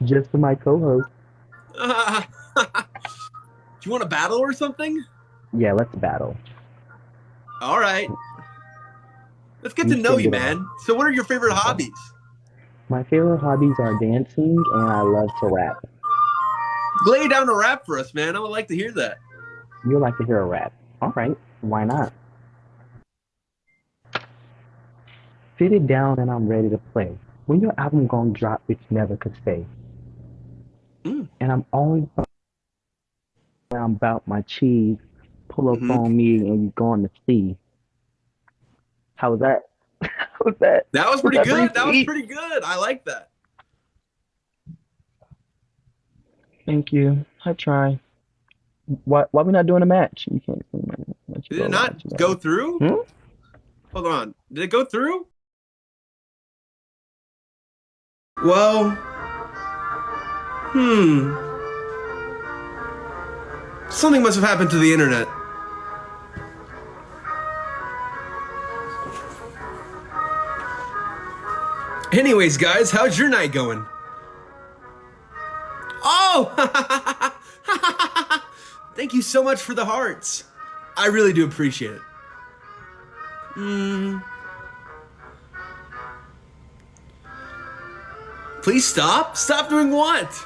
Just for my co-host. Do you want to battle or something? Yeah, let's battle. All right. Let's get to You know send you, it off. man. So, what are your favorite Okay. hobbies? My favorite hobbies are dancing and I love to rap. Lay down a rap for us, man. I would like to hear that. You like to hear a rap? All right, why not? Sit it down and I'm ready to play. When your album gonna drop, which never could stay. Mm. And I'm always around about my cheese. Pull up Hmm. on me and you going to see. How was that? How was that? That was Was pretty that pretty good. That was sweet? pretty good. I like that. Thank you. I try. Why we not doing a match? You can't see my let you Did go it live not go together. through? Hmm? Hold on. Did it go through? Well, hmm. Something must have happened to the internet. Anyways, guys, how's your night going? Oh! Thank you so much for the hearts. I really do appreciate it. Mm, please stop. Stop doing what?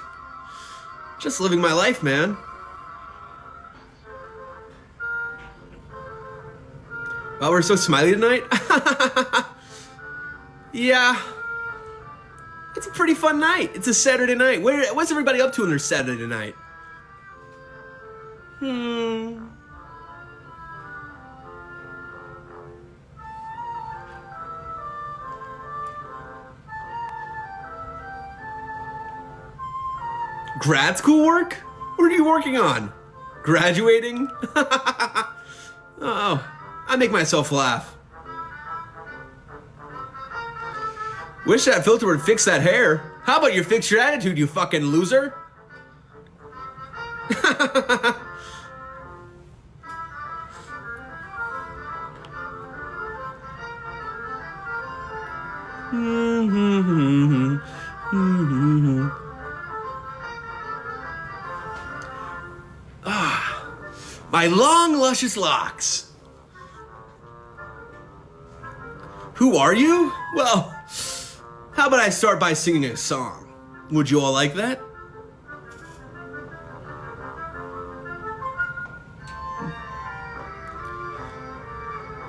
Just living my life, man. Well, we're so smiley tonight. Yeah, it's a pretty fun night. It's a Saturday night. What's everybody up to on their Saturday night? Hmm. Grad school work? What are you working on? Graduating? Oh, I make myself laugh. Wish that filter would fix that hair. How about you fix your attitude, you fucking loser? My long, luscious locks. Who are you? Well, how about I start by singing a song? Would you all like that?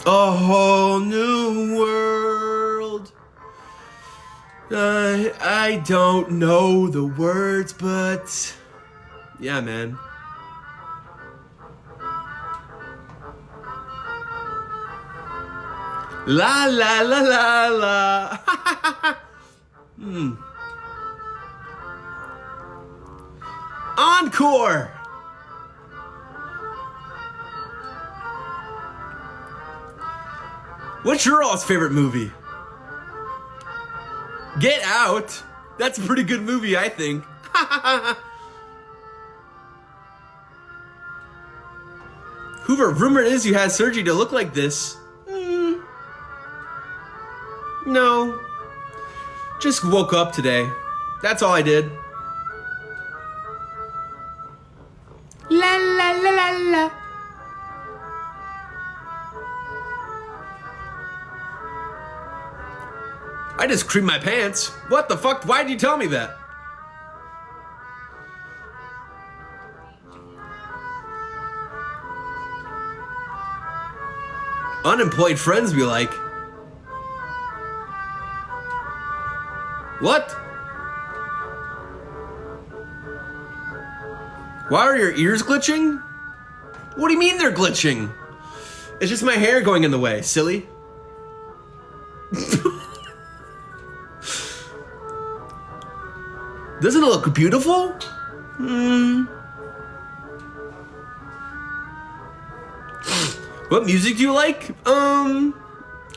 A whole new world. I don't know the words, but yeah, man. La la la la la. Hmm. Encore. What's your all's favorite movie? Get Out. That's a pretty good movie, I think. Hoover, rumor is you had surgery to look like this. No. Just woke up today. That's all I did. La la la la la. I just creamed my pants. What the fuck? Why'd you tell me that? Unemployed friends be like, what? Why are your ears glitching? What do you mean they're glitching? It's just my hair going in the way, silly. Doesn't it look beautiful? What music do you like?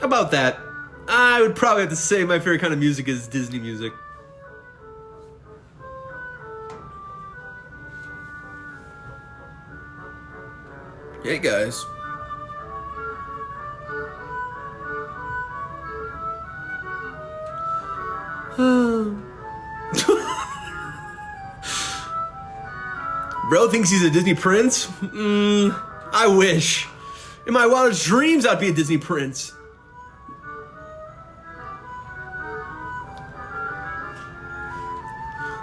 About that. I would probably have to say my favorite kind of music is Disney music. Hey guys. Bro thinks he's a Disney prince? I wish. In my wildest dreams, I'd be a Disney prince.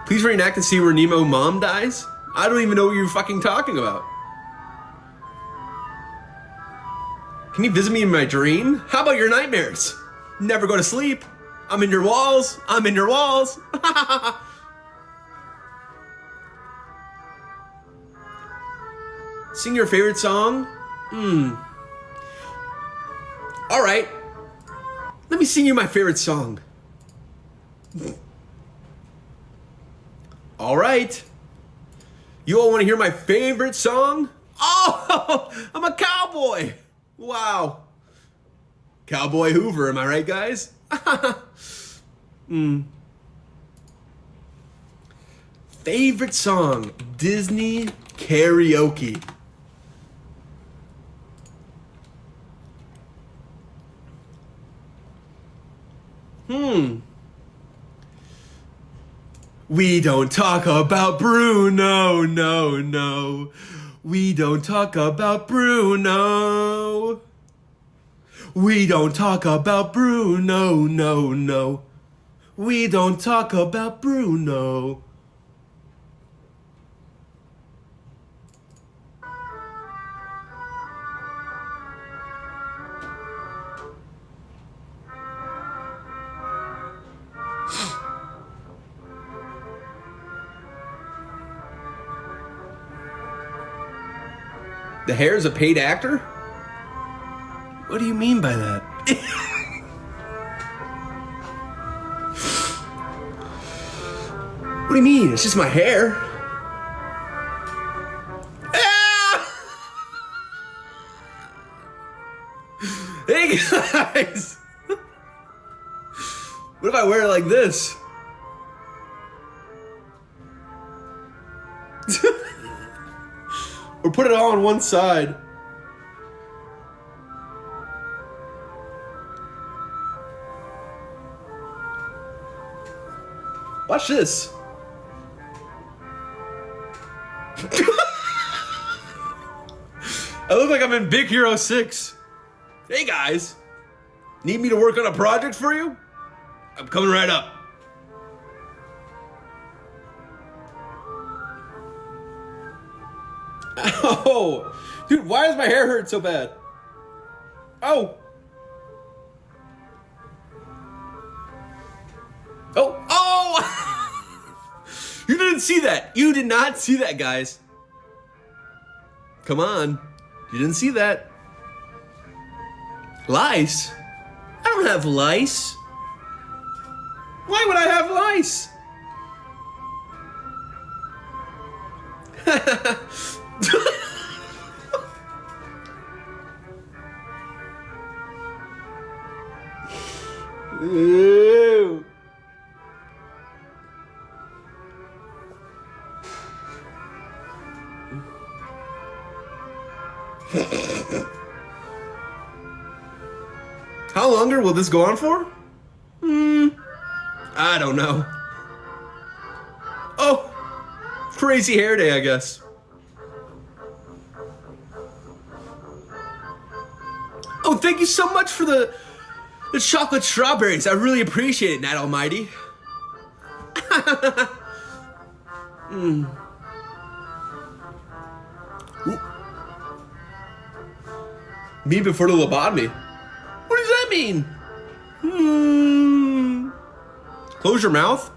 Please reenact the scene where Nemo mom dies? I don't even know what you're fucking talking about. Can you visit me in my dream? How about your nightmares? Never go to sleep. I'm in your walls. I'm in your walls. Sing your favorite song? All right. Let me sing you my favorite song. All right. You all want to hear my favorite song? Oh, I'm a cowboy. Wow. Cowboy Hoover, am I right, guys? Favorite song, Disney karaoke. We don't talk about Bruno, no, no. We don't talk about Bruno. We don't talk about Bruno, no, no. We don't talk about Bruno. The hair is a paid actor? What do you mean by that? What do you mean? It's just my hair. Ah! Hey guys! What if I wear it like this? Or put it all on one side. Watch this. I look like I'm in Big Hero 6. Hey guys, need me to work on a project for you? I'm coming right up. Oh, dude, why does my hair hurt so bad? Oh. Oh, oh! You didn't see that. You did not see that, guys. Come on. You didn't see that. Lice? I don't have lice. Why would I have lice? Ew. How longer will this go on for? I don't know. Oh, crazy hair day, I guess. Oh, thank you so much for the chocolate strawberries. I really appreciate it, Nat Almighty. Me before the lobotomy. What does that mean? Close your mouth.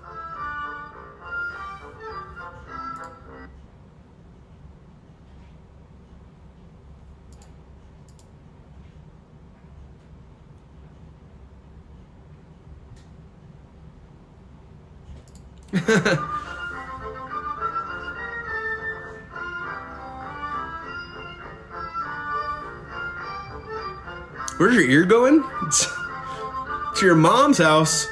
Where's your ear going? To your mom's house.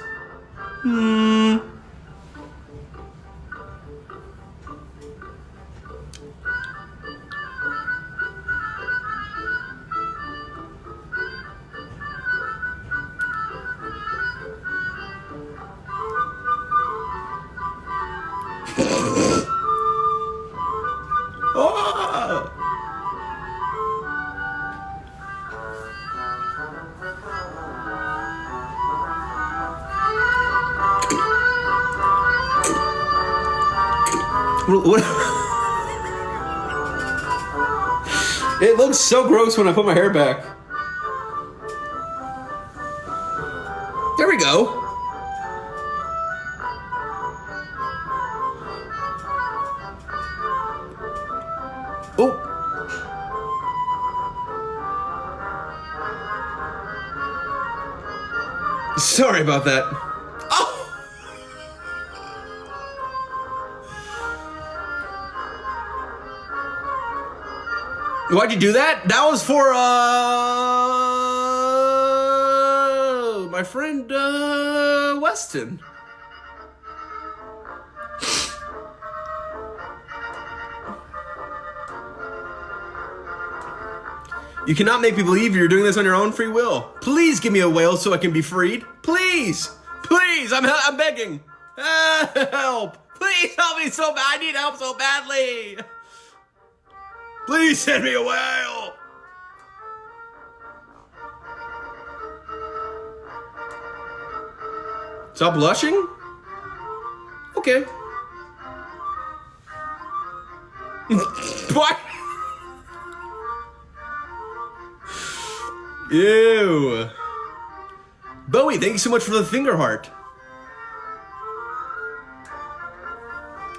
It looks so gross when I put my hair back. There we go. Oh. Sorry about that. Oh. Why'd you do that? That was for my friend Weston. You cannot make me believe you're doing this on your own free will. Please give me a whale so I can be freed. Please, please, I'm begging. Help! Please help me so bad. I need help so badly. Please send me a whale. Stop blushing? Okay. What? Ew. Bowie, thank you so much for the finger heart.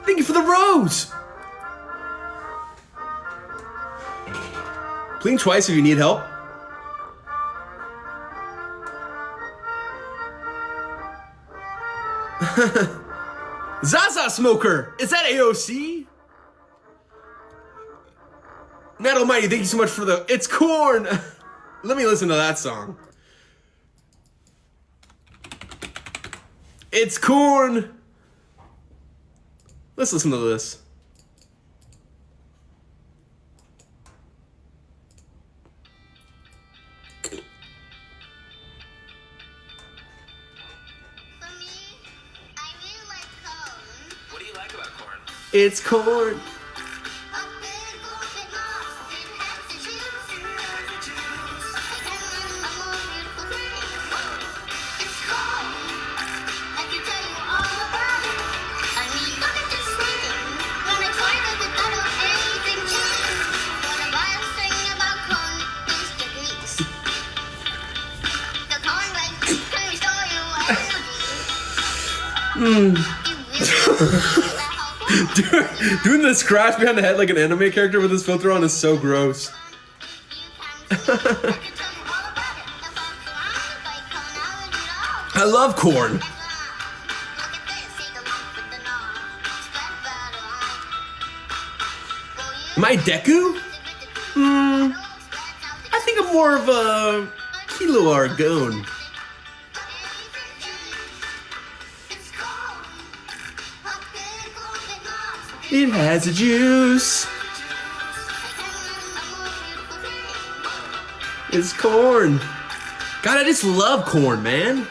Thank you for the rose. Blink twice if you need help. Zaza Smoker! Is that AOC? Nat Almighty, thank you so much for the... It's corn! Let me listen to that song. It's corn! Let's listen to this. It's corn. Doing the scratch behind the head like an anime character with his filter on is so gross. I love corn. Am I Deku? I think I'm more of a Kilo Argon. It has a juice. It's corn. God, I just love corn, man.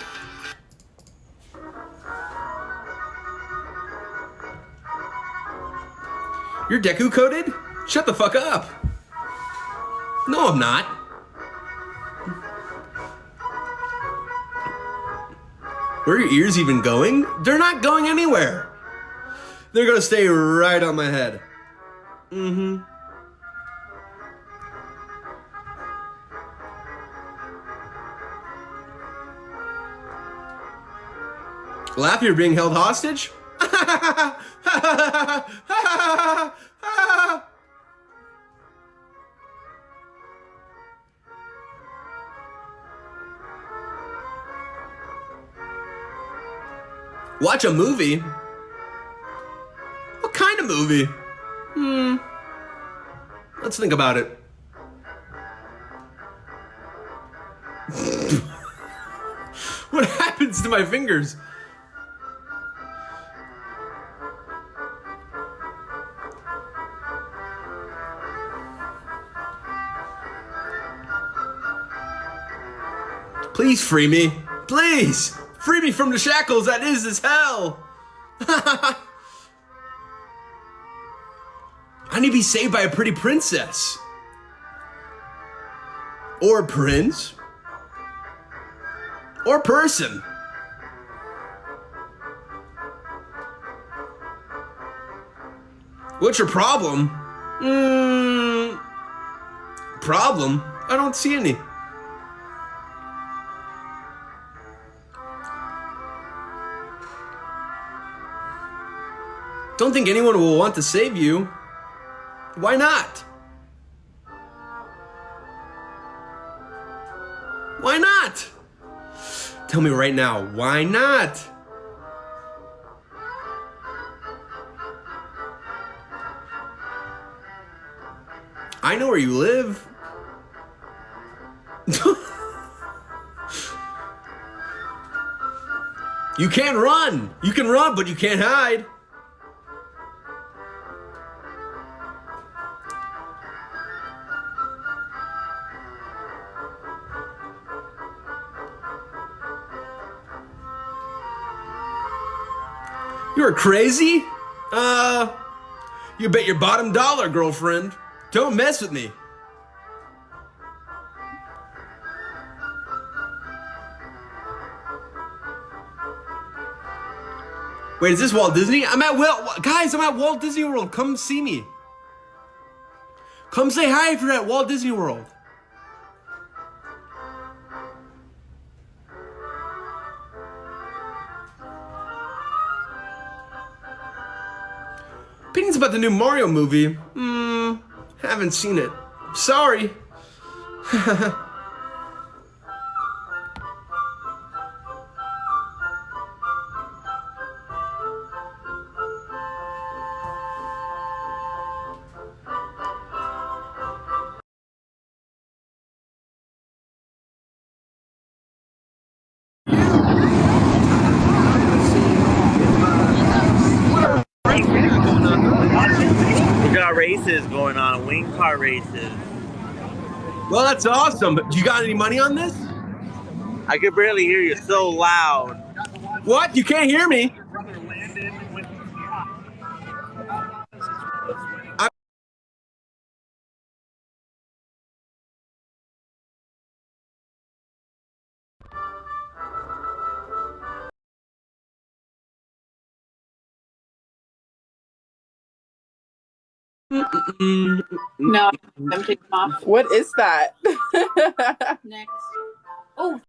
You're Deku coded? Shut the fuck up. No, I'm not. Where are your ears even going? They're not going anywhere. They're gonna stay right on my head. Mm-hmm. Laugh, you're being held hostage? Watch a movie? What kind of movie? Let's think about it. What happens to my fingers? Please free me. Please! Free me from the shackles that is this hell! I need to be saved by a pretty princess. Or prince. Or person. What's your problem? Hmm. Problem? I don't see any. Don't think anyone will want to save you. Why not? Why not? Tell me right now, why not? I know where you live. You can't run. You can run, but you can't hide. You're crazy? You bet your bottom dollar, girlfriend. Don't mess with me. Wait, is this Walt Disney? I'm at Walt Disney World. Come see me. Come say hi if you're at Walt Disney World. Opinions about the new Mario movie? Haven't seen it. Sorry. We got races going on, wing car races. Well, that's awesome. But you got any money on this? I could barely hear you, so loud. What? You can't hear me? No, I'm taking off. What is that? Next. Oh,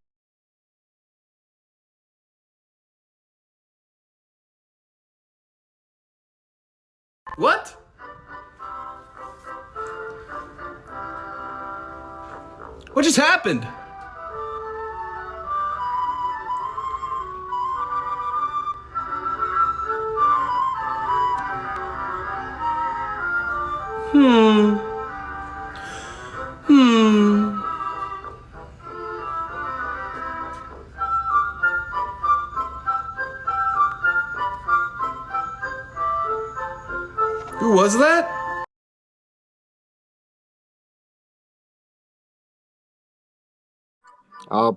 What? What just happened? Hmm. Hmm. Who was that?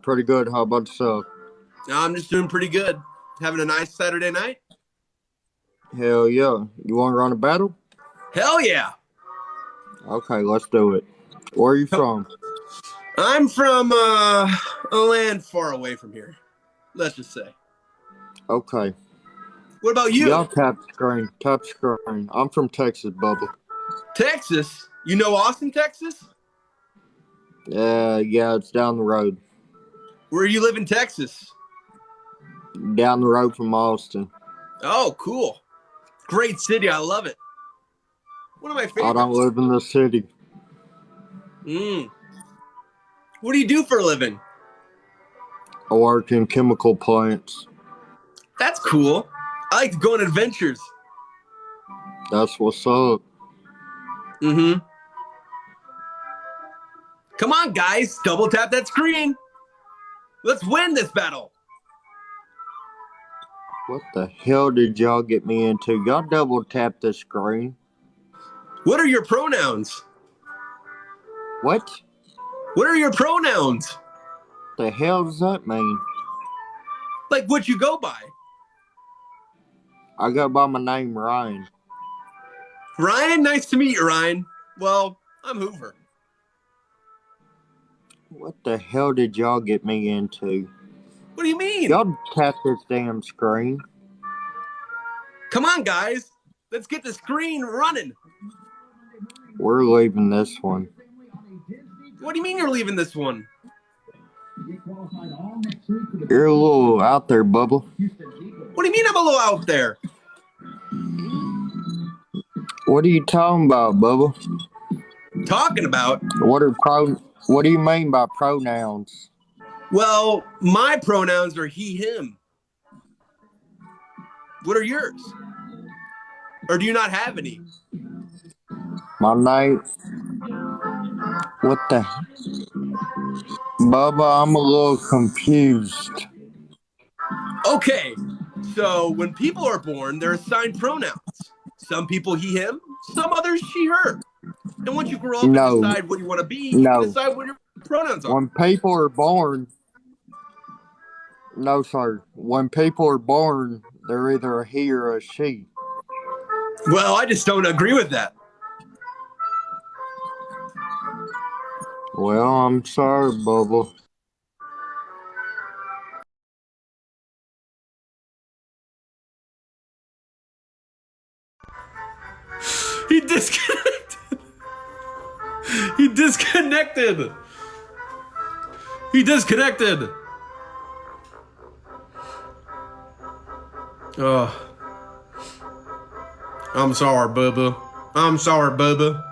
Pretty good. How about yourself? I'm just doing pretty good. Having a nice Saturday night? Hell yeah. You want to run a battle? Hell yeah. Okay, let's do it. Where are you from? I'm from a land far away from here. Let's just say. Okay. What about you? Yeah, tap screen. Tap screen. I'm from Texas, Bubba. Texas? You know Austin, Texas? Yeah, it's down the road. Where you live in Texas? Down the road from Austin. Oh, cool. Great city. I love it. One of my favorites. I don't live in the city. What do you do for a living? I work in chemical plants. That's cool. I like to go on adventures. That's what's up. Come on, guys. Double tap that screen. Let's win this battle. What the hell did y'all get me into? Y'all double tap the screen. What are your pronouns? What What are your pronouns? the hell does that mean? Like what you go by? I go by my name, Ryan. Ryan, nice to meet you, Ryan. Well, I'm Hoover. What the hell did y'all get me into? What do you mean? Y'all tap this damn screen. Come on, guys. Let's get the screen running. We're leaving this one. What do you mean you're leaving this one? You're a little out there, Bubba. What do you mean I'm a little out there? What are you talking about, Bubba? Talking about? What do you mean by pronouns? Well, my pronouns are he, him. What are yours? Or do you not have any? My name. What the? Bubba, I'm a little confused. Okay, so when people are born, they're assigned pronouns. Some people he, him, some others she, her. And once you grow up and decide what you want to be, you can decide what your pronouns are. When people are born, no, sir. When people are born, they're either a he or a she. Well, I just don't agree with that. Well, I'm sorry, Bubba. He disconnected. He disconnected. He disconnected. Oh. I'm sorry, Bubba. I'm sorry, Bubba.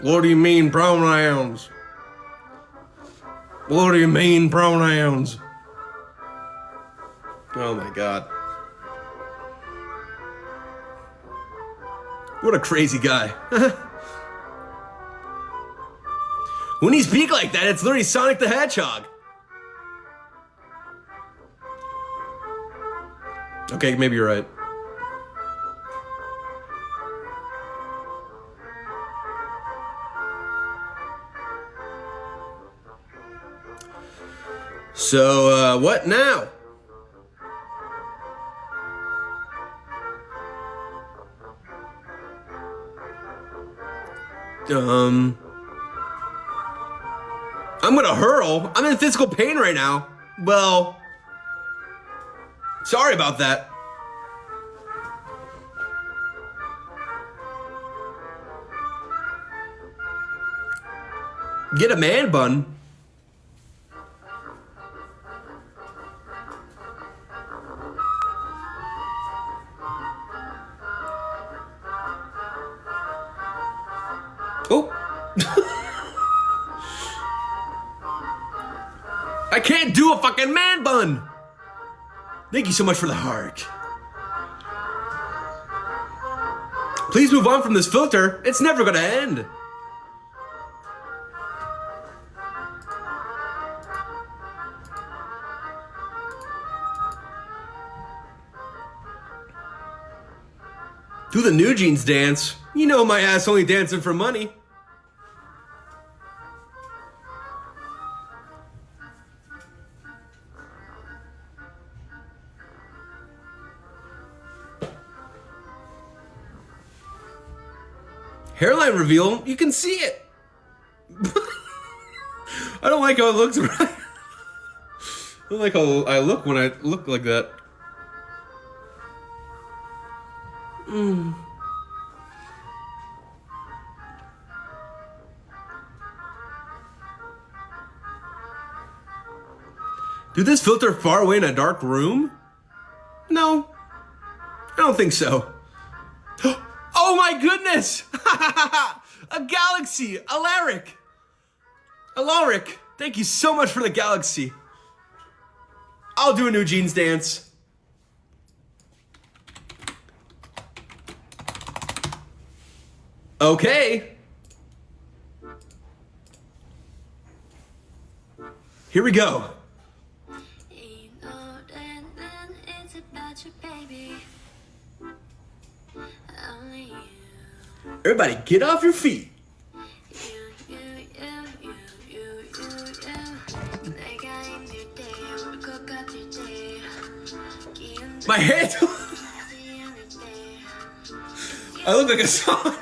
What do you mean pronouns? What do you mean pronouns? Oh my God. What a crazy guy. When he speaks like that, it's literally Sonic the Hedgehog. Okay, maybe you're right. So, what now? I'm gonna hurl. I'm in physical pain right now. Well, sorry about that. Get a man bun. Oh. I can't do a fucking man bun. Thank you so much for the heart. Please move on from this filter. It's never gonna end. Do the New Jeans dance. You know my ass only dancing for money. Hairline reveal, you can see it. I don't like how it looks. I don't like how I look when I look like that. Do this filter far away in a dark room? No, I don't think so. Oh my goodness! A galaxy! Alaric! Alaric! Thank you so much for the galaxy. I'll do a New Jeans dance. Okay. Here we go. Everybody, get off your feet. My head. I look like a song.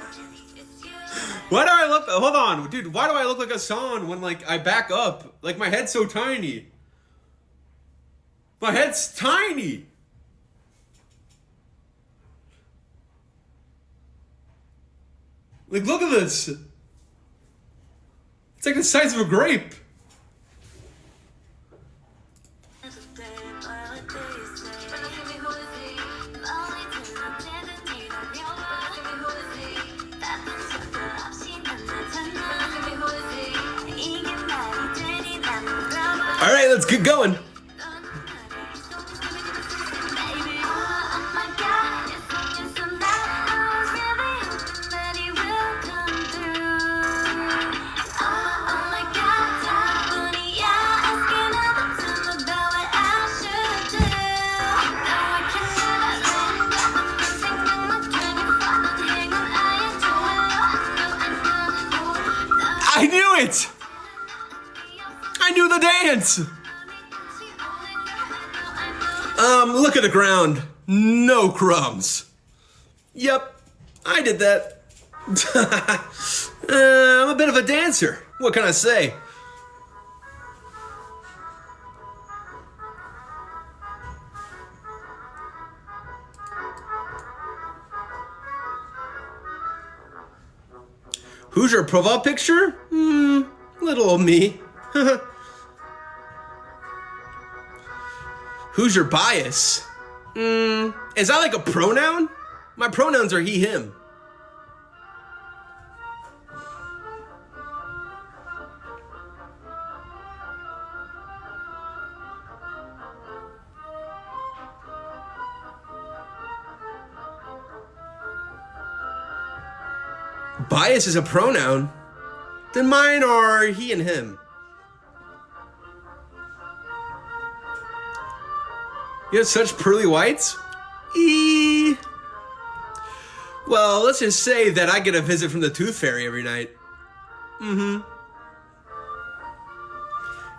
Why do I look? Hold on, dude. Why do I look like a song when like I back up? Like my head's so tiny. My head's tiny. Like, look at this. It's like the size of a grape. All right, let's get going. I knew it! I knew the dance! Look at the ground. No crumbs. Yep, I did that. I'm a bit of a dancer. What can I say? Who's your profile picture? Little old me. Who's your bias? Is that like a pronoun? My pronouns are he, him. Bias is a pronoun? Then mine are he and him. You have such pearly whites? Well, let's just say that I get a visit from the tooth fairy every night.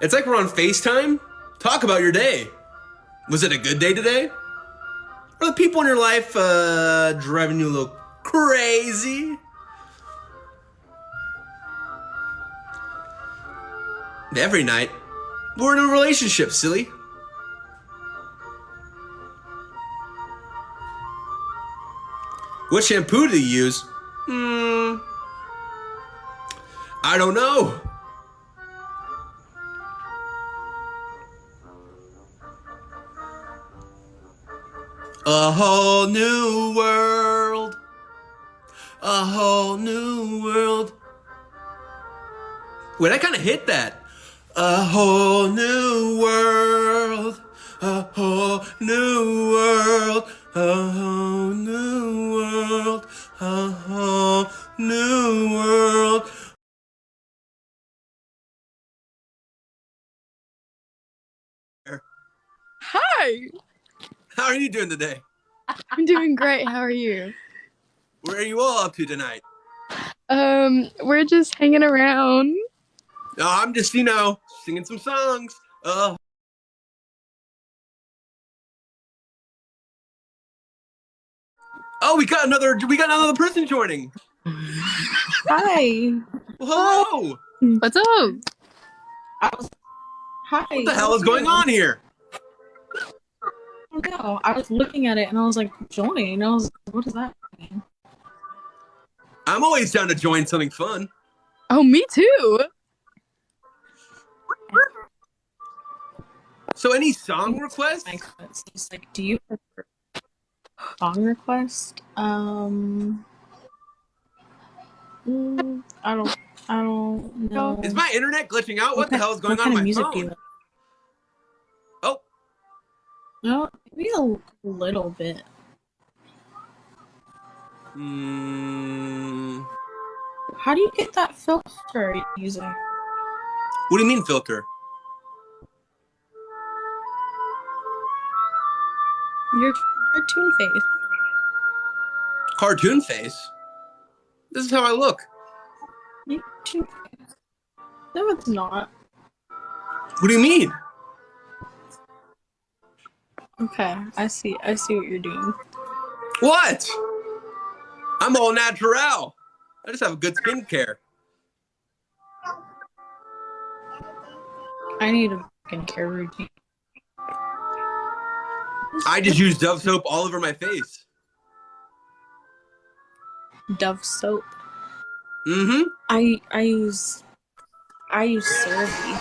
It's like we're on FaceTime. Talk about your day. Was it a good day today? Are the people in your life driving you a little crazy? Every night. We're in a relationship, silly. What shampoo do you use? I don't know. A whole new world. A whole new world. Wait, I kind of hit that. A whole new world. A whole new world. A whole new world. A whole new world. Hi, How are you doing today? I'm doing great. How are you? Where are you all up to tonight? We're just hanging around. Oh, I'm just, singing some songs. Oh, we got another person joining. Hi. Well, hello. What's up? Hi. What the hell is going on here? I don't know. I was looking at it and I was like, join. I was like, what does that mean? I'm always down to join something fun. Oh, me too. So any song requests? It's like, do you prefer song request? I don't know. Is my internet glitching out? What the hell is going on kind with of my music phone? do you like? Oh, No, maybe a little bit. How do you get that filter you're using? what do you mean filter? Your cartoon face. Cartoon face? This is how I look. Your cartoon face. No, it's not. What do you mean? Okay, I see what you're doing. What? I'm all natural. I just have good skincare. I need a skincare routine. I just use Dove soap all over my face. Dove soap. Mm-hmm. I use Survey.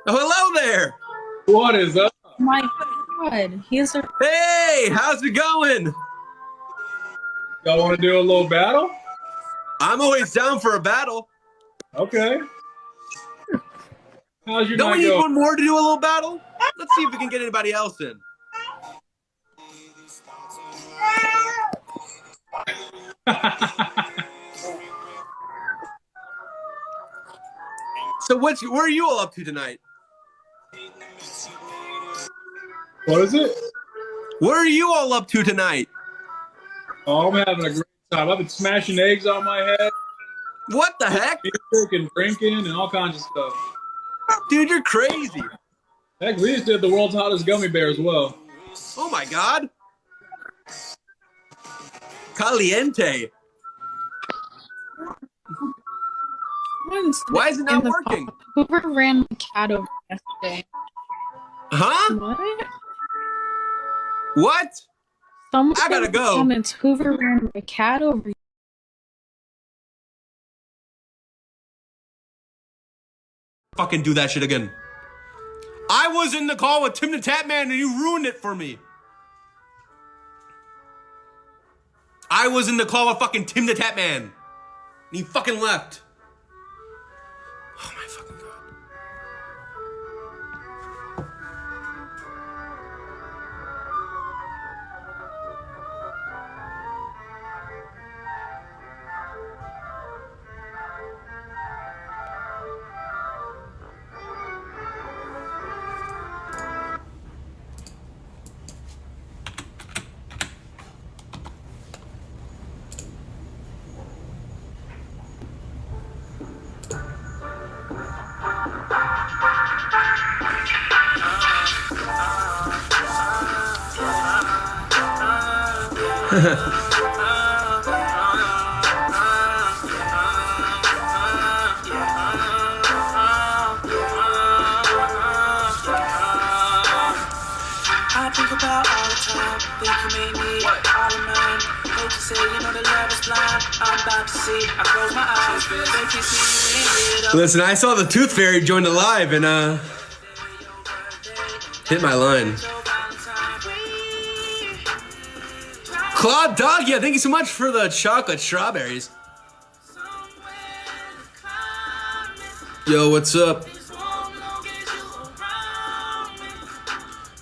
Oh, hello there. What is up? Oh my God, he's a Hey, how's it going? Y'all want to do a little battle? I'm always down for a battle. Okay. How's your Don't we night need going? one more to do a little battle? Let's see if we can get anybody else in. So where are you all up to tonight? What is it? What are you all up to tonight? Oh, I'm having a great time. I've been smashing eggs on my head, What the heck? music and drinking and all kinds of stuff. Dude, you're crazy. Heck, we just did the world's hottest gummy bear as well. Oh my god. Caliente. Why is it not working? Hoover ran my cat over yesterday. Huh? What? What? Someone I gotta in the go. comments, Hoover ran my cat over. Fucking do that shit again. I was in the call with Tim the Tap Man and you ruined it for me. I was in the call with fucking Tim the Tap Man. And he fucking left. Oh my fucking god. I think about all the time, think you made me all of mine. Hate to say, you know the love is blind. I'm about to see, I close my eyes, they can see you in it. Listen, I saw the Tooth Fairy join the live and hit my line. Claude Dog, yeah, thank you so much for the chocolate strawberries. Yo, what's up?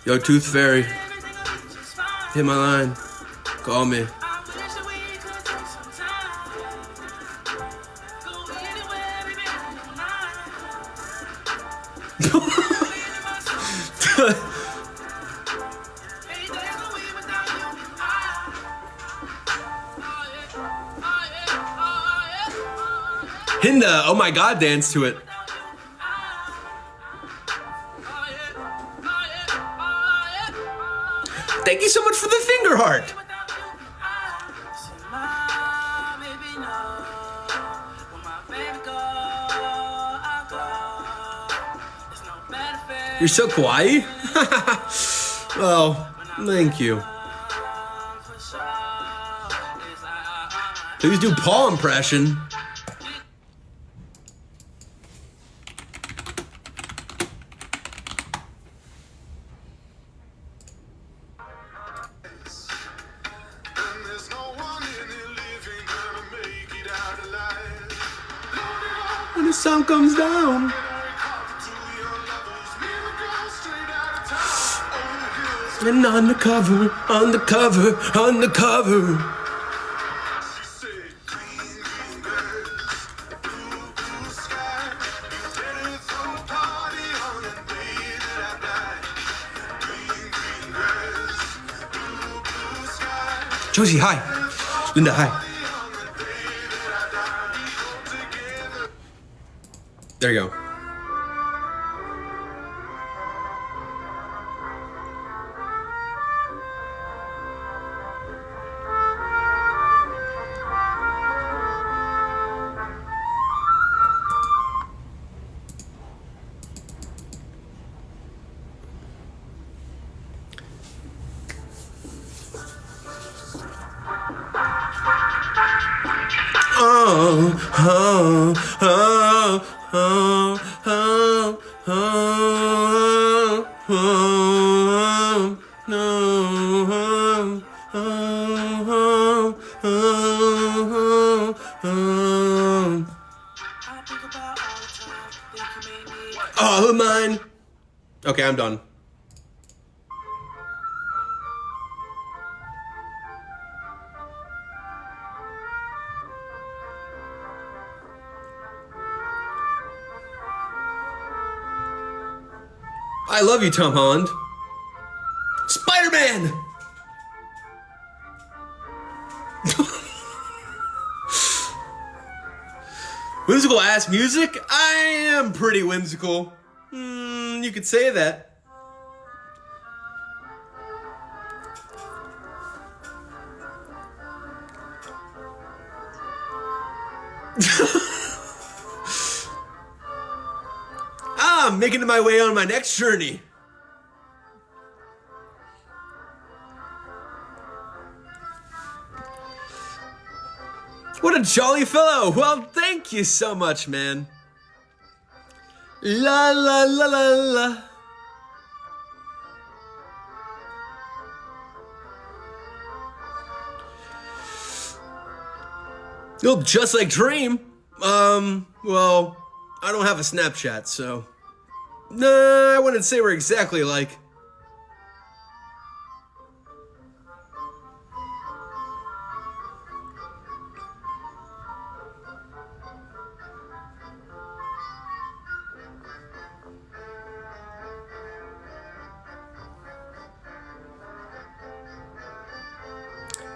Yo, Tooth Fairy, hit my line. Call me. Hinda, oh my god, dance to it. Thank you so much for the finger heart. You're so kawaii. Well, thank you. Please do Paul impression. When the sun comes down. And undercover, undercover, undercover. Josie, hi. Linda, hi. There you go. All of mine. Okay, I'm done. I love you, Tom Holland. Spider-Man! Whimsical ass music? I am pretty whimsical. You could say that. I'm making my way on my next journey. What a jolly fellow. Well, thank you so much, man. La la la la la. You look just like Dream. Well, I don't have a Snapchat, so... Nah, I wouldn't say we're exactly alike.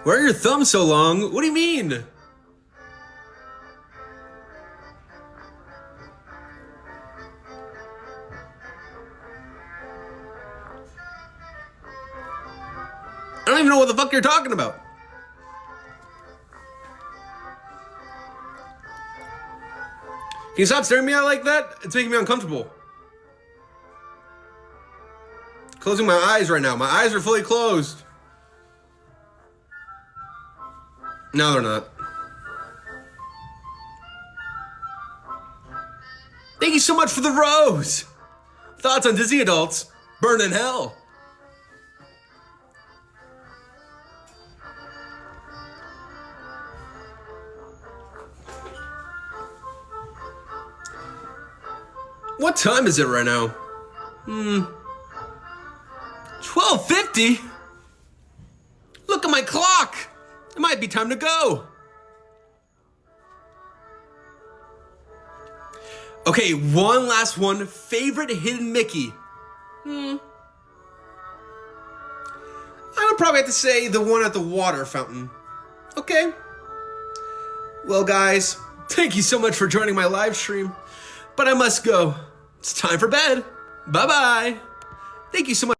Why are your thumbs so long? What do you mean? I don't even know what the fuck you're talking about. Can you stop staring at me out like that? It's making me uncomfortable. Closing my eyes right now. My eyes are fully closed. No, they're not. Thank you so much for the rose. Thoughts on Disney adults? Burn in hell. What time is it right now? 12:50? Look at my clock. It might be time to go. Okay, one last one. Favorite hidden Mickey? I would probably have to say the one at the water fountain. Okay. Well, guys, thank you so much for joining my live stream. But I must go. It's time for bed. Bye-bye. Thank you so much.